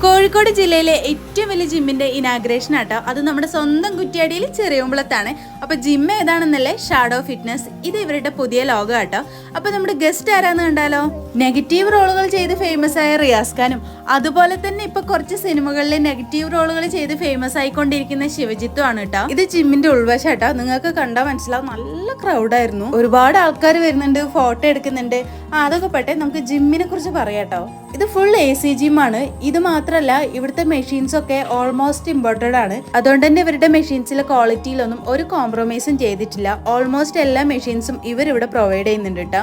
കോഴിക്കോട് ജില്ലയിലെ ഏറ്റവും വലിയ ജിമ്മിന്റെ ഇനാഗ്രേഷൻ ആട്ടോ. അത് നമ്മുടെ സ്വന്തം കുറ്റ്യാടിയിൽ ചെറിയമ്പലത്താണ്. അപ്പൊ ജിം ഏതാണെന്നല്ലേ, ഷാഡോ ഫിറ്റ്നസ്. ഇത് ഇവരുടെ പുതിയ ലോഗോ ആട്ടോ. അപ്പൊ നമ്മുടെ ഗസ്റ്റ് ആരാന്ന് കണ്ടാലോ, നെഗറ്റീവ് റോളുകൾ ചെയ്ത് ഫേമസ് ആയ റിയാസ് ഖാനും അതുപോലെ തന്നെ ഇപ്പൊ കുറച്ച് സിനിമകളിലെ നെഗറ്റീവ് റോളുകൾ ചെയ്ത് ഫേമസ് ആയിക്കൊണ്ടിരിക്കുന്ന ശിവജിത്തും ആണ് കേട്ടോ. ഇത് ജിമ്മിന്റെ ഉൾവശാട്ടോ. നിങ്ങൾക്ക് കണ്ടാൽ മനസ്സിലാവും, നല്ല ക്രൗഡായിരുന്നു. ഒരുപാട് ആൾക്കാർ വരുന്നുണ്ട്, ഫോട്ടോ എടുക്കുന്നുണ്ട്. അതൊക്കെ പറ്റേ നമുക്ക് ജിമ്മിനെ കുറിച്ച് പറയാട്ടോ. ഇത് ഫുൾ AC ജിമ്മാണ്. ഇത് മാത്രല്ല, ഇവിടുത്തെ മെഷീൻസ് ഒക്കെ ഓൾമോസ്റ്റ് ഇമ്പോർട്ടഡ് ആണ്. അതുകൊണ്ട് തന്നെ ഇവരുടെ മെഷീൻസിലെ ക്വാളിറ്റിയിലൊന്നും ഒരു കോംപ്രമൈസും ചെയ്തിട്ടില്ല. ഓൾമോസ്റ്റ് എല്ലാ മെഷീൻസും ഇവരിവിടെ പ്രൊവൈഡ് ചെയ്യുന്നുണ്ട് കേട്ടോ.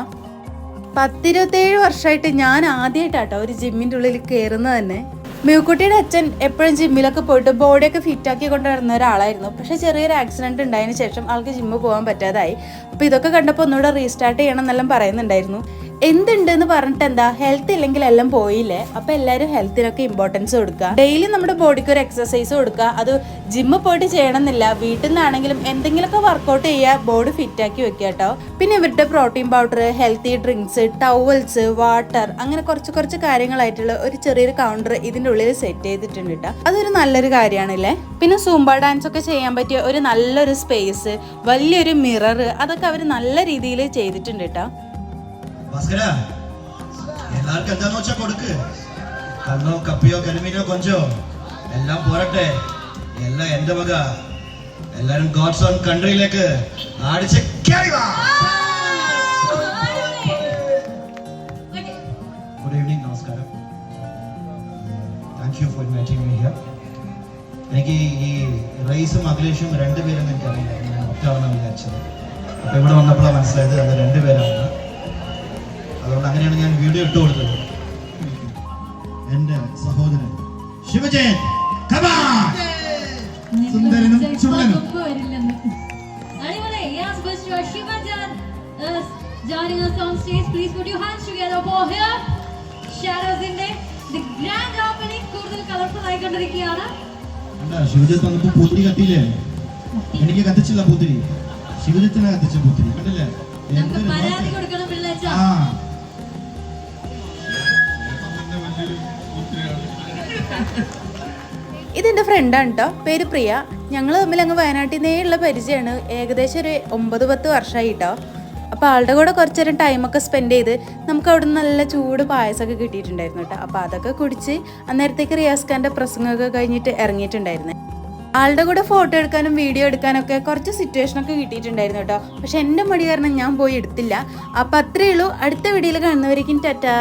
10-27 വർഷമായിട്ട് ഞാൻ ആദ്യമായിട്ടാട്ടോ ഒരു ജിമ്മിന്റെ ഉള്ളിൽ കയറുന്നത് തന്നെ. മ്യൂക്കുട്ടിയുടെ അച്ഛൻ എപ്പോഴും ജിമ്മിലൊക്കെ പോയിട്ട് ബോഡിയൊക്കെ ഫിറ്റാക്കി കൊണ്ടുവരുന്ന ഒരാളായിരുന്നു. പക്ഷെ ചെറിയൊരു ആക്സിഡന്റ് ഉണ്ടായതിനു ശേഷം ആൾക്ക് ജിമ്മിൽ പോകാൻ പറ്റാതായി. അപ്പോൾ ഇതൊക്കെ കണ്ടപ്പോൾ ഒന്നുകൂടെ റീസ്റ്റാർട്ട് ചെയ്യണം എന്നെല്ലാം പറയുന്നുണ്ടായിരുന്നു. എന്തുണ്ടെന്ന് പറഞ്ഞിട്ട് എന്താ, ഹെൽത്ത് ഇല്ലെങ്കിൽ എല്ലാം പോയില്ലേ. അപ്പോൾ എല്ലാവരും ഹെൽത്തിനൊക്കെ ഇമ്പോർട്ടൻസ് കൊടുക്കുക. ഡെയിലി നമ്മുടെ ബോഡിക്ക് ഒരു എക്സസൈസ് കൊടുക്കുക. അത് ജിമ്മിൽ പോയിട്ട് ചെയ്യണമെന്നില്ല, വീട്ടിൽ നിന്നാണെങ്കിലും എന്തെങ്കിലുമൊക്കെ വർക്കൗട്ട് ചെയ്യുക, ബോഡി ഫിറ്റാക്കി വെക്കുക കേട്ടോ. പിന്നെ ഇവരുടെ protein powder, healthy drinks, towels, water, അങ്ങനെ കുറച്ച് കാര്യങ്ങളായിട്ടുള്ള ഒരു ചെറിയൊരു കൗണ്ടർ ഇതിൻ്റെ ഉള്ളിൽ സെറ്റ് ചെയ്തിട്ടുണ്ട് കേട്ടോ. അതൊരു നല്ലൊരു കാര്യമാണല്ലേ. പിന്നെ സൂംബ ഡാൻസ് ഒക്കെ ചെയ്യാൻ പറ്റിയ ഒരു നല്ലൊരു സ്പേസ്, വലിയൊരു മിറർ, അതൊക്കെ അവർ നല്ല രീതിയിൽ ചെയ്തിട്ടുണ്ട് കേട്ടോ. എല്ലാവർക്കും എന്താന്ന് വെച്ചാ കൊടുക്ക്. കണ്ണോ കപ്പിയോ കരിമീനോ കൊഞ്ചോ എല്ലാം പോരട്ടെ, എല്ലാം എന്റെ വക. എല്ലാരും ഗോഡ്സ് ഓൺ കൺട്രിയിലേക്ക് അടിച്ച് കേറി വാ. ഗുഡ് ഈവനിങ്, നമസ്കാരം. Thank you for inviting me here. എനിക്ക് ഈ റൈസും അഖിലേഷും രണ്ടുപേരെന്ന് എനിക്കറിയില്ല, ഞാൻ ഒറ്റയാണെന്ന് വിചാരിച്ചത്. അപ്പൊ ഇവിടെ വന്നപ്പോഴാണ് മനസ്സിലായത് അത് രണ്ടുപേരാണ്. അതുകൊണ്ട് അങ്ങനെയാണ് ഞാൻ വീഡിയോ ഇട്ട് കൊടുത്തത്. എന്റെ സഹോദരൻ ശിവജയൻ, സുന്ദരനും ചുള്ളനും. ശിവജിത്ത് വന്നപ്പോ പൂത്തിരി കത്തിയില്ലേ? എനിക്ക് കത്തിച്ചില്ല പൂത്തിരി, ശിവജിത്തിനെ കത്തിച്ച പൂത്തിരി കണ്ടില്ലേ? ഇതെന്റെ ഫ്രണ്ടാണ് കേട്ടോ, പേര് പ്രിയ. ഞങ്ങൾ തമ്മിൽ അങ്ങ് വയനാട്ടിൽ നിന്നുള്ള പരിചയമാണ്. ഏകദേശം ഒരു 9-10 വർഷമായി കേട്ടോ. അപ്പോൾ ആളുടെ കൂടെ കുറച്ച് നേരം ടൈമൊക്കെ സ്പെൻഡ് ചെയ്ത് നമുക്ക് അവിടെ നിന്ന് നല്ല ചൂട് പായസമൊക്കെ കിട്ടിയിട്ടുണ്ടായിരുന്നു കേട്ടോ. അപ്പോൾ അതൊക്കെ കുടിച്ച് അന്നേരത്തേക്ക് റിയാസ് ഖാൻ്റെ പ്രസംഗമൊക്കെ കഴിഞ്ഞിട്ട് ഇറങ്ങിയിട്ടുണ്ടായിരുന്നു. ആളുടെ കൂടെ ഫോട്ടോ എടുക്കാനും വീഡിയോ എടുക്കാനൊക്കെ കുറച്ച് സിറ്റുവേഷനൊക്കെ കിട്ടിയിട്ടുണ്ടായിരുന്നു കേട്ടോ. പക്ഷെ എൻ്റെ മടി കാരണം ഞാൻ പോയി എടുത്തില്ല. അപ്പോൾ അത്രയേ ഉള്ളൂ. അടുത്ത വീഡിയോയിൽ കാണുന്നവരേക്കും ടാറ്റാ.